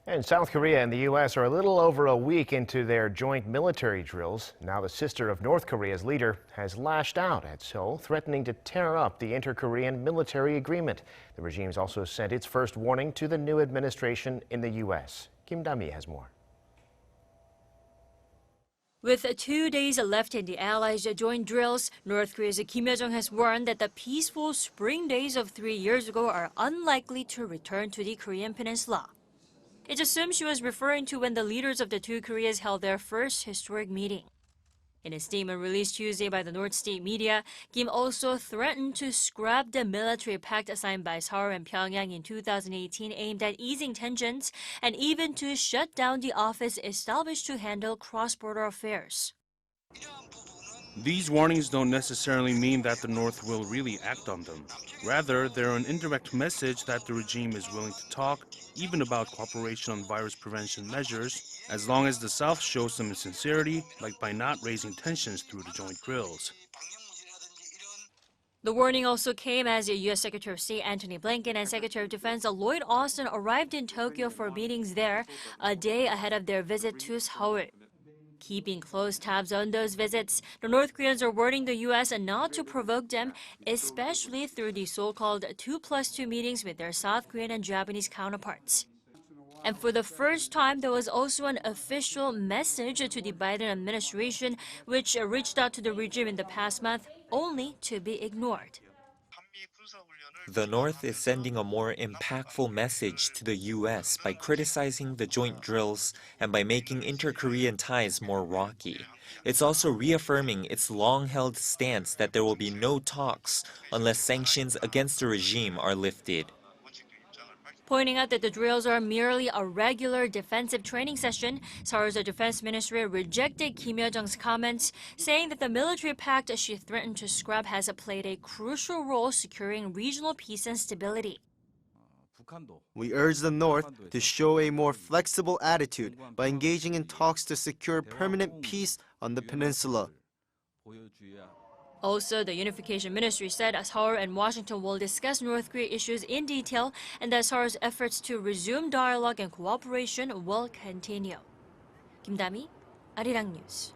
And South Korea and the U.S. are a little over a week into their joint military drills. Now the sister of North Korea's leader has lashed out at Seoul, threatening to tear up the inter-Korean military agreement. The regime's also sent its first warning to the new administration in the U.S. Dami has more. With 2 days left in the Allies' joint drills, North Korea's Kim Yo-jong has warned that the peaceful spring days of 3 years ago are unlikely to return to the Korean Peninsula. It's assumed she was referring to when the leaders of the two Koreas held their first historic meeting. In a statement released Tuesday by the North State media, Kim also threatened to scrap the military pact signed by Seoul and Pyeongyang in 2018 aimed at easing tensions, and even to shut down the office established to handle cross-border affairs. These warnings don't necessarily mean that the North will really act on them. Rather, they're an indirect message that the regime is willing to talk, even about cooperation on virus prevention measures, as long as the South shows some sincerity, like by not raising tensions through the joint drills. The warning also came as U.S. Secretary of State Antony Blinken and Secretary of Defense Lloyd Austin arrived in Tokyo for meetings there a day ahead of their visit to Seoul. Keeping close tabs on those visits, the North Koreans are warning the U.S. not to provoke them, especially through the so-called 2+2 meetings with their South Korean and Japanese counterparts. And for the first time, there was also an official message to the Biden administration, which reached out to the regime in the past month, only to be ignored. The North is sending a more impactful message to the U.S. by criticizing the joint drills and by making inter-Korean ties more rocky. It's also reaffirming its long-held stance that there will be no talks unless sanctions against the regime are lifted. Pointing out that the drills are merely a regular defensive training session, Seoul's defense ministry rejected Kim Yo-jong's comments, saying that the military pact she threatened to scrap has played a crucial role securing regional peace and stability. We urge the North to show a more flexible attitude by engaging in talks to secure permanent peace on the peninsula. Also, the Unification Ministry said Seoul and Washington will discuss North Korea issues in detail and that Seoul's efforts to resume dialogue and cooperation will continue. Dami, Arirang News.